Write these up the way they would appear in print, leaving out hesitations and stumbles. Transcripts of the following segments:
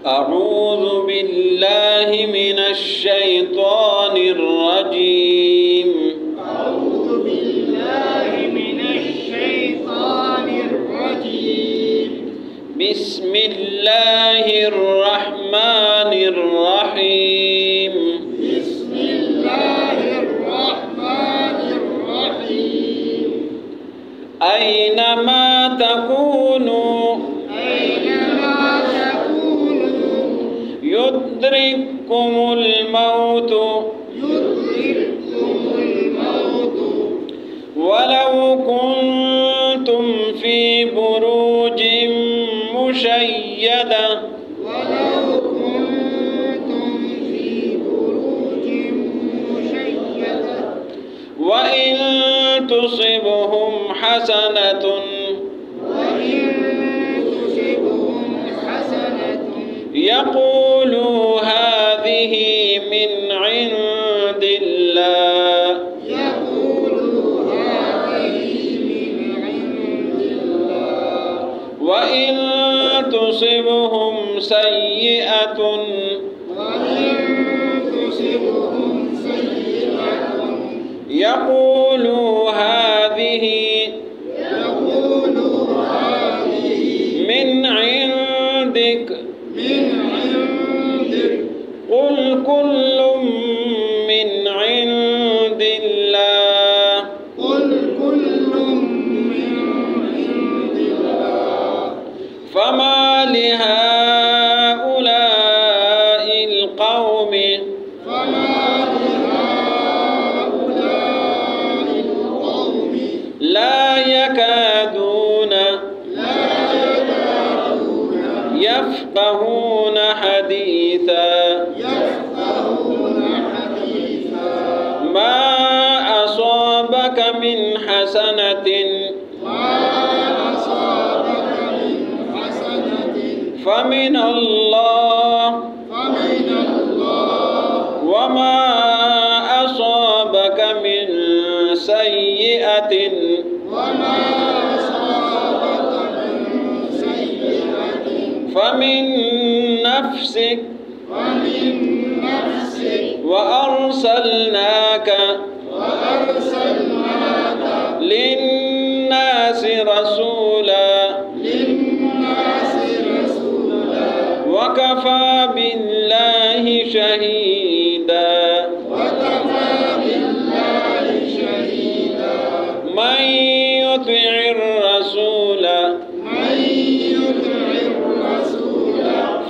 أعوذ بالله من الشيطان الرجيم أعوذ بالله من الشيطان الرجيم بسم الله الرحمن الرحيم بسم الله الرحمن الرحيم أينما تكونوا يدرككم الموت ولو كنتم في بروج مشيدة وإن تصبهم حسنة يقولوا هذه من عند الله وإن تصبهم سيئة يقولوا هذه من عندك قل كل من عند الله فما لهؤلاء القوم لا يكادون يفقهون حديثا ما أصابك من حسنة فمن الله وما أصابك من سيئة فمن نفسك وأرسلناك للناس رسولا وكفى بالله شهيدا من يطع الرسول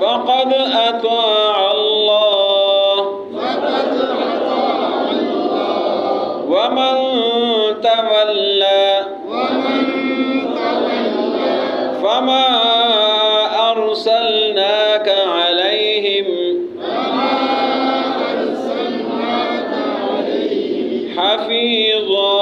فقد أطاع الله ومن تولى فما أرسلناك عليهم حفيظا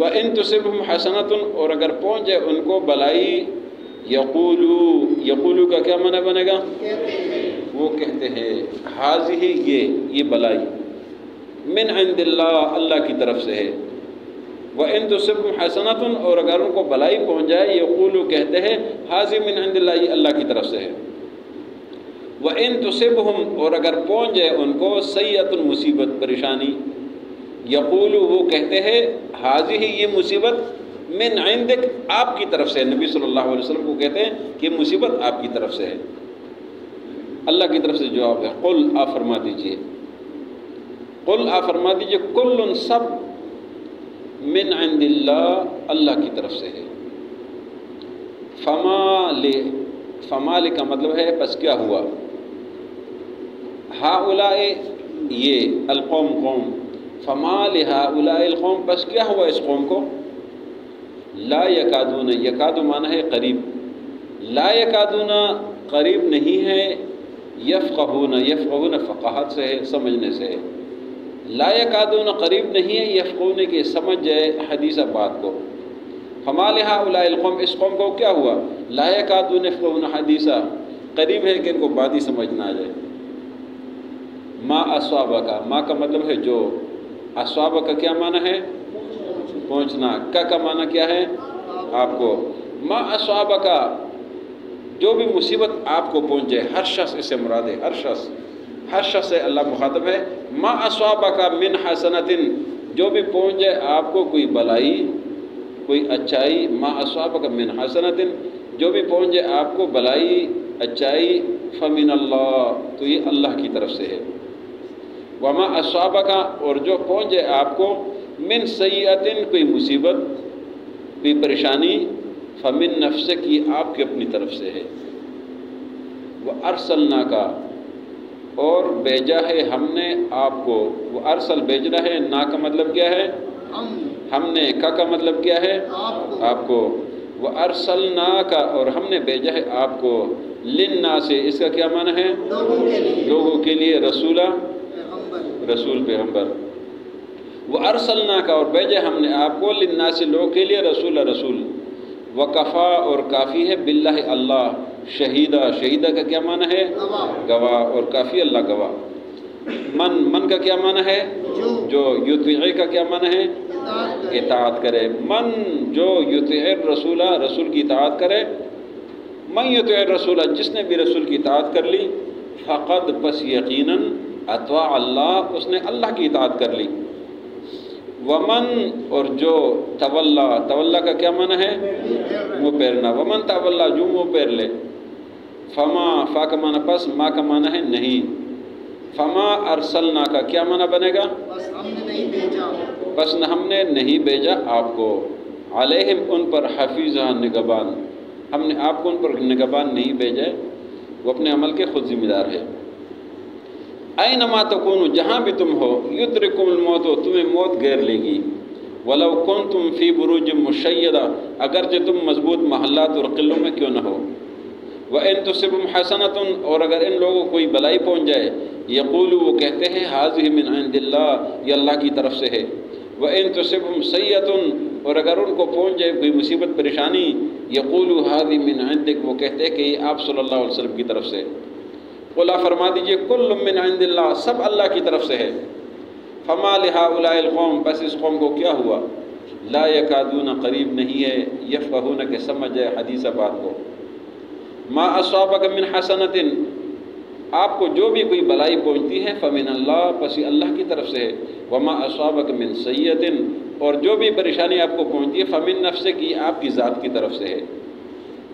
وَإِن تُصِبْهُمْ حَسَنَةٌ اور اگر پہنچ جائے ان کو بلائی یقولو کا کیا معنی بنے گا؟ وہ کہتے ہیں حاضی یہ بلائی من عند اللہ اللہ کی طرف سے ہے۔ وَإِن تُصِبْهُمْ حَسَنَةٌ اور اگر ان کو بلائی پہنچ جائے یقولو کہتے ہیں حاضی من عند اللہ یہ اللہ کی طرف سے ہے۔ وَإِن تُصِبْهُمْ اور اگر پہنچ جائے ان کو سیئۃ مصیبت پریشانی یقولو وہ کہتے ہیں حاضی یہ مصیبت من عندک آپ کی طرف سے، نبی صلی اللہ علیہ وسلم کو کہتے ہیں کہ یہ مصیبت آپ کی طرف سے ہے، اللہ کی طرف سے جواب ہے۔ قل آپ فرما دیجئے، قل آپ فرما دیجئے کل سب من عند اللہ اللہ کی طرف سے ہے۔ فما لے کا مطلب ہے پس کیا ہوا، ہؤلاء یہ القوم قوم، فما لہؤلاء القوم پس کیا ہوا اس قوم کو، لا یکادون یکاد معنی ہے قریب، لا یکادون قریب نہیں ہے، یفقہون فقاہت سے ہے سمجھنے سے ہے، لا یکادون قریب نہیں ہے یفقہون کے سمجھ جائے حدیث بات کو۔ فما لہؤلاء القوم اس قوم کو کیا ہوا، لا یکادون یفقہون حدیثا قریب ہے کہ ان کو بات ہی سمجھ نہ آ جائے۔ ما اصابہ کا مطلب ہے جو، اصابہ کا کیا معنی ہے پہنچنا، کا معنی کیا ہے آپ کو، ما اصابہ کا جو بھی مصیبت آپ کو پہنچ جائے، ہر شخص اس سے مراد ہے، ہر شخص سے اللہ مخاطب ہے۔ ما اصابہ کا من حسنۃ جو بھی پہنچ جائے آپ کو کوئی بلائی کوئی اچائی، ما اصابہ کا من حسنۃ جو بھی پہنچ جائے آپ کو بلائی اچائی، فمن اللہ تو یہ اللہ کی طرف سے ہے۔ وما اصابہ کا اور جو پہنچ جائے آپ کو من سیئۃ کوئی مصیبت کوئی پریشانی، فمن نفسک یہ آپ کی اپنی طرف سے ہے۔ وہ ارسلنا کا اور بھیجا ہے ہم نے آپ کو، وہ ارسل بھیجنا ہے، نا کا مطلب کیا ہے ہم نے، کا مطلب کیا ہے آپ کو، وہ ارسلنا کا اور ہم نے بھیجا ہے آپ کو، للناس سے اس کا کیا معنی ہے لوگوں کے لیے، رسول پیغمبر، وہ ارسلنا کا اور بھیجا ہم نے آپ کو، للناس لوگوں کے لیے رسول، وکفا اور کافی ہے باللہ اللہ، شہیدہ کا کیا معنی ہے گواہ، اور کافی اللہ گواہ۔ من کا کیا معنی ہے جو، یطیع کا کیا معنی ہے اطاعت کرے، من جو یطیع الرسول رسول کی اطاعت کرے، من یطیع الرسول جس نے بھی رسول کی اطاعت کر لی، فقد پس یقیناً اطاع اللہ اس نے اللہ کی اطاعت کر لی۔ ومن اور جو تولا کا کیا معنی ہے منہ پھیرنا، ومن تولا جو منہ پھیر لے، فا کا معنی پس، ما کا معنی ہے نہیں، فما ارسلنا کا کیا معنی بنے گا پس ہم نے نہیں بھیجا آپ کو، علیہم ان پر حفیظہ نگہبان، ہم نے آپ کو ان پر نگہبان نہیں بھیجا، وہ اپنے عمل کے خود ذمہ دار ہے۔ اینما تکونوا جہاں بھی تم ہو، یدرککم الموت تمہیں موت گھیر لے گی، ولو کنتم فی بروج مشیدہ اگرچہ تم مضبوط محلات اور قلعوں میں کیوں نہ ہو، وَإِن تُصِبْهُمْ حَسَنَةٌ اور اگر ان لوگوں کو کوئی بلائی پہنچ جائے، یقولوا وہ کہتے ہیں هذه من عند اللہ یہ اللہ کی طرف سے ہے، وَإِن تُصِبْهُمْ سَیِّئَةٌ اور اگر ان کو پہنچ جائے کوئی مصیبت پریشانی، یقولوا هذه من عندک وہ کہتے ہیں کہ یہ آپ صلی اللہ علیہ وسلم کی طرف سے۔ قل فرما دیجئے کل من عند اللہ سب اللہ کی طرف سے ہے، فما لہؤلاء القوم پس اس قوم کو کیا ہوا، لا یکادون قریب نہیں ہے، یفقہون کہ سمجھ جائے حدیث بات کو، ما اصابک من حسنۃ آپ کو جو بھی کوئی بلائی پہنچتی ہے، فمن اللہ پس اللہ کی طرف سے ہے، وما اصابک من سیئۃ اور جو بھی پریشانی آپ کو پہنچتی ہے، فمن نفسک یہ آپ کی ذات کی طرف سے ہے،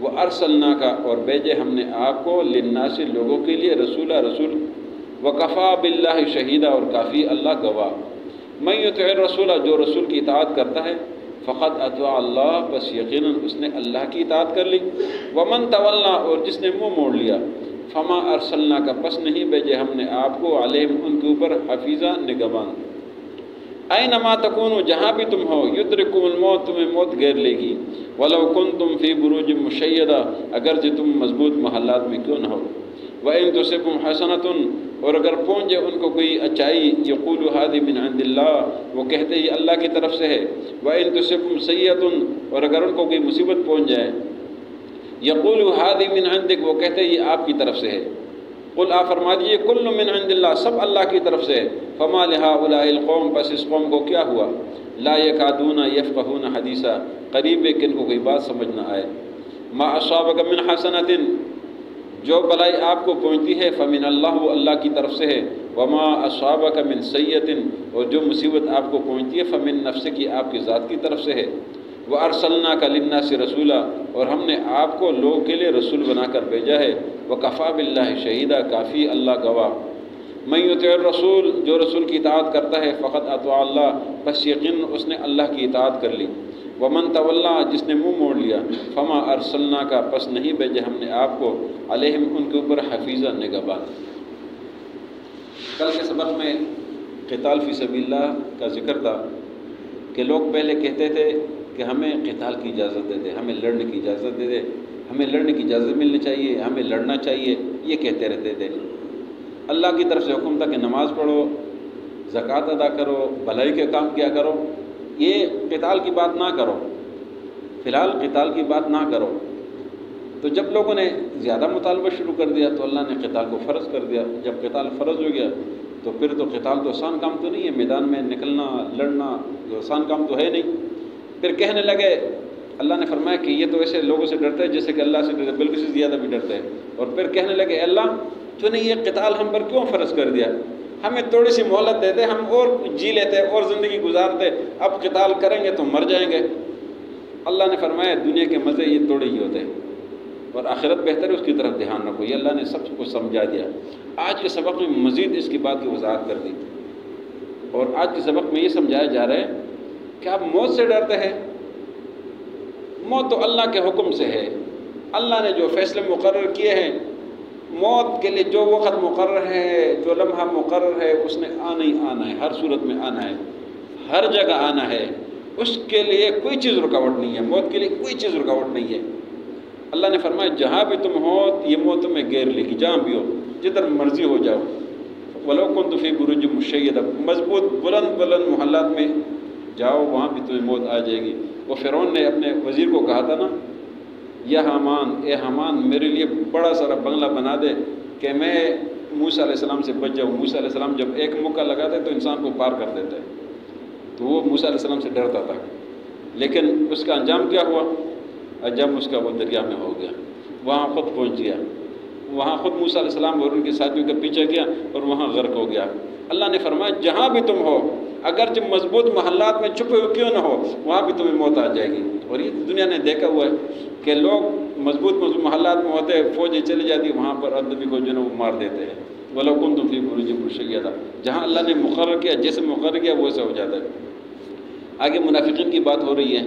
وہ ارسلنا کا اور بھیجے ہم نے آپ کو، للناس لوگوں کے لیے رسول، وکفا باللہ شہیدہ اور کافی اللہ گواہ۔ من یطع الرسول جو رسول کی اطاعت کرتا ہے، فقط اطاع اللہ بس یقیناً اس نے اللہ کی اطاعت کر لی، ومن تولا اور جس نے منہ موڑ لیا، فما ارسلنا کا پس نہیں بھیجے ہم نے آپ کو، علیہم ان کے اوپر حفیظہ نگہبان۔ اینما تکونوا جہاں بھی تم ہو، یدرککم الموت تمہیں موت گھیر لے گی، ولو کنتم فی بروج مشیدہ اگرچہ تم مضبوط محلات میں کیوں نہ ہو، وَإِن تُصِبْهُمْ حَسَنَةٌ اور اگر پہنچ جائے ان کو کوئی اچائی یقولوا هذه من عند اللہ وہ کہتے ہیں یہ اللہ کی طرف سے ہے وَإِن تُصِبْهُمْ سَيِّئَةٌ اور اگر ان کو کوئی مصیبت پہنچ جائے یقولوا هذه من عندك وہ کہتے ہیں یہ آپ کی طرف سے ہے قل آپ فرما دیجیے کل من عند اللہ سب اللہ کی طرف سے ہے فما لهؤلاء القوم پس اس قوم کو کیا ہوا لا يكادون يفقهون حدیثا قریب ہے کہ ان کو کوئی بات سمجھ نہ آئے ما اصابك من حسنة جو بلائی آپ کو پہنچتی ہے فمن اللہ وہ اللہ کی طرف سے ہے وما اصابك من سیئة اور جو مصیبت آپ کو پہنچتی ہے فمن نفسك آپ کی ذات کی طرف سے ہے وَأَرْسَلْنَاكَ لِلنَّاسِ رَسُولًا اور ہم نے آپ کو لوگوں کے لیے رسول بنا کر بھیجا ہے وَكَفَى بِاللَّهِ شَهِيدًا کافی اللہ گواہ مَن يُطِعِ الرَّسُولَ جو رسول کی اطاعت کرتا ہے فقط اطاع اللہ بس یقین اس نے اللہ کی اطاعت کر لی وَمَن تَوَلَّىٰ جس نے منہ موڑ لیا فَمَا أَرْسَلْنَاكَ پس نہیں بھیجے ہم نے آپ کو علیہم ان کے اوپر حفیظا نگہبان کل کے سبق میں قتال فی سبیل اللہ کا ذکر تھا کہ لوگ پہلے کہتے تھے کہ ہمیں قتال کی اجازت دے دے ہمیں لڑنے کی اجازت دے دے ہمیں لڑنے کی اجازت ملنی چاہیے ہمیں لڑنا چاہیے یہ کہتے رہتے تھے اللہ کی طرف سے حکم تھا کہ نماز پڑھو زکوٰۃ ادا کرو بھلائی کے کام کیا کرو یہ قتال کی بات نہ کرو فی الحال قتال کی بات نہ کرو تو جب لوگوں نے زیادہ مطالبہ شروع کر دیا تو اللہ نے قتال کو فرض کر دیا جب قتال فرض ہو گیا تو پھر تو قتال تو آسان کام تو نہیں ہے میدان میں نکلنا لڑنا جو آسان کام تو ہے نہیں پھر کہنے لگے اللہ نے فرمایا کہ یہ تو ایسے لوگوں سے ڈرتے ہیں جیسے کہ اللہ سے ڈرتے بلکہ سے زیادہ بھی ڈرتے ہیں اور پھر کہنے لگے اللہ تو نے یہ قتال ہم پر کیوں فرض کر دیا ہمیں تھوڑی سی مہلت دے دے ہم اور جی لیتے اور زندگی گزارتے اب قتال کریں گے تو مر جائیں گے اللہ نے فرمایا دنیا کے مزے یہ تھوڑے ہی ہوتے ہیں اور آخرت بہتر ہے اس کی طرف دھیان رکھو یہ اللہ نے سب کو سمجھا دیا آج کے سبق میں مزید اس کی بات کی وضاحت کر دی اور آج کے سبق میں یہ سمجھایا جا رہا ہے کہ آپ موت سے ڈرتے ہیں موت تو اللہ کے حکم سے ہے اللہ نے جو فیصلے مقرر کیے ہیں موت کے لیے جو وقت مقرر ہے جو لمحہ مقرر ہے اس نے آنا ہی آنا ہے ہر صورت میں آنا ہے ہر جگہ آنا ہے اس کے لیے کوئی چیز رکاوٹ نہیں ہے موت کے لیے کوئی چیز رکاوٹ نہیں ہے اللہ نے فرمایا جہاں بھی تم ہو یہ موت تمہیں گھیر لے گی جہاں بھی ہو جدھر مرضی ہو جاؤ وَلَوْ كُنْتُ فِي بُرُوجٍ مُشَيَّدَةٍ مضبوط بلند محلات میں جاؤ وہاں بھی تمہیں موت آ جائے گی وہ فرعون نے اپنے وزیر کو کہا تھا نا یا حامان اے حامان میرے لیے بڑا سارا بنگلہ بنا دے کہ میں موسیٰ علیہ السلام سے بچ جاؤں موسیٰ علیہ السلام جب ایک موقع لگاتے تو انسان کو پار کر دیتے تو وہ موسیٰ علیہ السلام سے ڈرتا تھا لیکن اس کا انجام کیا ہوا انجام اس کا وہ دریا میں ہو گیا وہاں خود پہنچ گیا وہاں خود موسیٰ علیہ السلام اور ان کے ساتھیوں کا پیچھا کیا اور وہاں غرق ہو گیا اللہ نے فرمایا جہاں بھی تم ہو اگر جب مضبوط محلات میں چھپے ہوئے کیوں نہ ہو وہاں بھی تمہیں موت آ جائے گی اور یہ دنیا نے دیکھا ہوا ہے کہ لوگ مضبوط محلات میں ہوتے ہیں فوجیں چلی جاتی وہاں پر آدمی کو جو ہے وہ مار دیتے ہیں وَلَوْ كُنْتُمْ فِي بُرُوجٍ مُشَيَّدَةٍ جہاں اللہ نے مقرر کیا جیسے مقرر کیا ویسے ہو جاتا ہے آگے منافقین کی بات ہو رہی ہے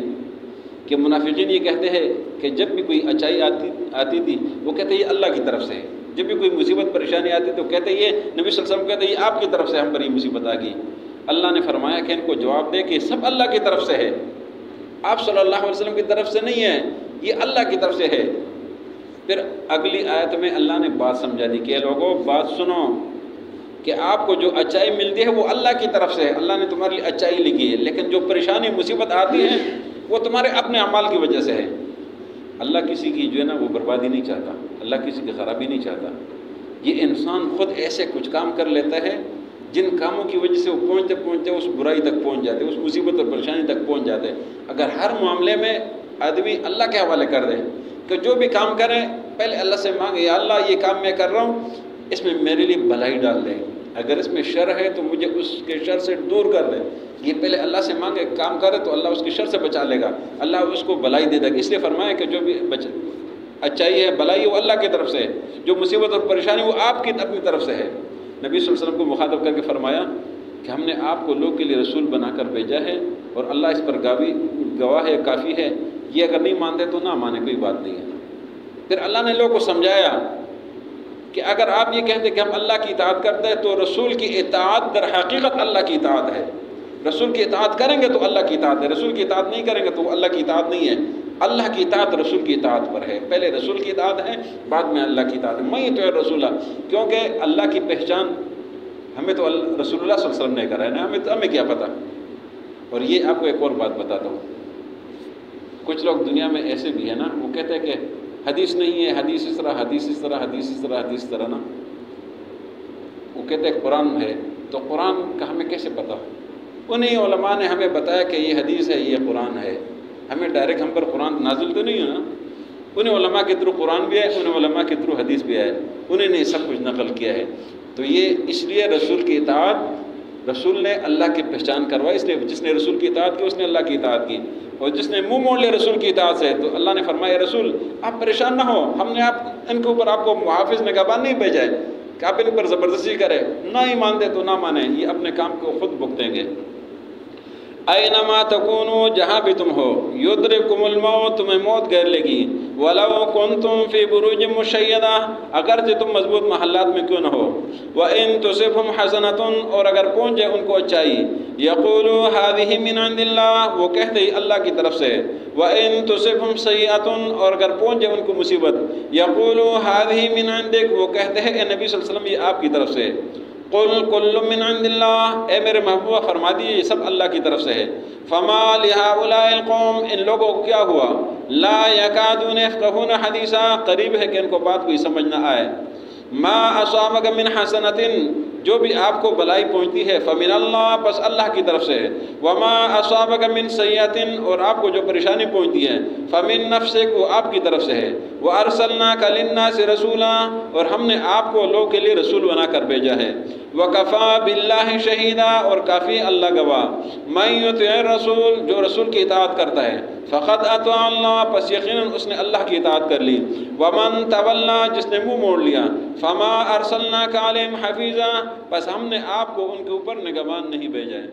کہ منافقین یہ کہتے ہیں کہ جب بھی کوئی اچائی آتی تھی وہ کہتے ہیں یہ اللہ کی طرف سے ہے جب بھی کوئی مصیبت پریشانی آتی تو کہتے ہیں یہ نبی صلی اللہ علیہ وسلم کہتے ہیں یہ آپ کی طرف سے ہم پر یہ مصیبت آ گئی اللہ نے فرمایا کہ ان کو جواب دے کہ سب اللہ کی طرف سے ہے آپ صلی اللہ علیہ وسلم کی طرف سے نہیں ہے یہ اللہ کی طرف سے ہے پھر اگلی آیت میں اللہ نے بات سمجھا دی کہ لوگوں بات سنو کہ آپ کو جو اچائی ملتی ہے وہ اللہ کی طرف سے ہے اللہ نے تمہارے لیے اچائی لکھی ہے لیکن جو پریشانی مصیبت آتی ہے وہ تمہارے اپنے اعمال کی وجہ سے ہے اللہ کسی کی جو ہے نا وہ بربادی نہیں چاہتا اللہ کسی کی خرابی نہیں چاہتا یہ انسان خود ایسے کچھ کام کر لیتا ہے جن کاموں کی وجہ سے وہ پہنچتے پہنچتے اس برائی تک پہنچ جاتے اس مصیبت اور پریشانی تک پہنچ جاتے اگر ہر معاملے میں آدمی اللہ کے حوالے کر دے کہ جو بھی کام کریں پہلے اللہ سے مانگے یا اللہ یہ کام میں کر رہا ہوں اس میں میرے لیے بھلائی ڈال دے اگر اس میں شر ہے تو مجھے اس کے شر سے دور کر دے یہ پہلے اللہ سے مانگے کام کرے تو اللہ اس کے شر سے بچا لے گا اللہ اس کو بھلائی دے دے گا اس لیے فرمایا کہ جو بھی اچائی ہے بھلائی وہ اللہ کی طرف سے ہے جو مصیبت اور پریشانی وہ آپ کی اپنی طرف سے ہے نبی صلی اللہ علیہ وسلم کو مخاطب کر کے فرمایا کہ ہم نے آپ کو لوگ کے لیے رسول بنا کر بھیجا ہے اور اللہ اس پر گواہ ہے کافی ہے یہ اگر نہیں مانتے تو نہ مانے کوئی بات نہیں ہے پھر اللہ نے لوگوں کو سمجھایا کہ اگر آپ یہ کہتے کہ ہم اللہ کی اطاعت کرتے ہیں تو رسول کی اطاعت در حقیقت اللہ کی اطاعت ہے رسول کی اطاعت کریں گے تو اللہ کی اطاعت ہے رسول کی اطاعت نہیں کریں گے تو اللہ کی اطاعت نہیں ہے اللہ کی اطاعت رسول کی اطاعت پر ہے، پہلے رسول کی اطاعت ہے، بعد میں اللہ کی اطاعت ہے۔ میں یطیع الرسول، کیونکہ اللہ کی پہچان ہمیں تو رسول اللہ صلی اللہ علیہ وسلم نے کرا ہے نا، ہمیں کیا پتہ۔ اور یہ آپ کو ایک اور بات بتاتا ہوں، کچھ لوگ دنیا میں ایسے بھی ہیں نا، وہ کہتے ہیں کہ حدیث نہیں ہے، حدیث اس طرح، حدیث اس طرح، حدیث اس طرح، حدیث اس طرح نا، وہ کہتے ہیں قرآن ہے، تو قرآن کا ہمیں کیسے پتہ؟ انہیں علماء نے ہمیں بتایا کہ یہ حدیث ہے، یہ قرآن ہے، ہمیں ڈائریکٹ ہم پر قرآن نازل تو نہیں ہے نا، انہیں علماء کے تھرو قرآن بھی ہے، انہیں علماء کے تھرو حدیث بھی ہے، انہیں نے سب کچھ نقل کیا ہے۔ تو یہ اس لیے رسول کی اطاعت، رسول نے اللہ کی پہچان کروائی، اس لیے جس نے رسول کی اطاعت کی اس نے اللہ کی اطاعت کی، اور جس نے منہ موڑ لیا رسول کی اطاعت سے تو اللہ نے فرمایا رسول آپ پریشان نہ ہو، ہم نے ان کے اوپر آپ کو محافظ نگہبان نہیں بھیجا ہے کہ آپ ان پر زبردستی کرے، نہ ہی مان دے تو نہ مانیں، یہ اپنے کام کو خود بھگتیں گے۔ اینما تکونو، جہاں بھی تم ہو، یدرککم الموت، تمہیں موت گھیر لے گی، ولو کنتم فی بروج مشیدہ، اگرچہ تم مضبوط محلات میں کیوں نہ ہو، وان تصبہم حسنۃ، اور اگر پہنچ جائے ان کو اچائی، یقولوا ہذہ من عند اللہ، وہ کہتے ہی اللہ کی طرف سے، وان تصبہم سیئۃ، اور اگر پہنچ جائے ان کو مصیبت، یقولوا ہذہ من عندک، وہ کہتے ہیں اے نبی صلی اللہ علیہ وسلم یہ آپ کی طرف سے، قل کل من عند اللہ، اے میرے محبوبہ فرما دیجیے یہ سب اللہ کی طرف سے ہے، فما لہؤلاء القوم، ان لوگوں کو کیا ہوا، لا یکادون یفقہون حدیثا، قریب ہے کہ ان کو بات کوئی سمجھ نہ آئے، ما اصابک من حسنۃ، جو بھی آپ کو بلائی پہنچتی ہے، فمن اللہ، پس اللہ کی طرف سے ہے، وما اصابک من سیئۃ، اور آپ کو جو پریشانی پہنچتی ہے، فمن نفسک، وہ آپ کی طرف سے ہے، وارسلناک للناس رسولا، اور ہم نے آپ کو لوگوں کے لیے رسول بنا کر بھیجا ہے، وکفا باللہ شہیدا، اور کافی اللہ گواہ، من یطیع الرسول، جو رسول کی اطاعت کرتا ہے، فقد اطاع اللہ، پس یقیناً اس نے اللہ کی اطاعت کر لی، ومن تولا، جس نے منہ موڑ لیا، فما ارسلناک علیہم حفیظا، پس ہم نے آپ کو ان کے اوپر نگہبان نہیں بھیجا ہے۔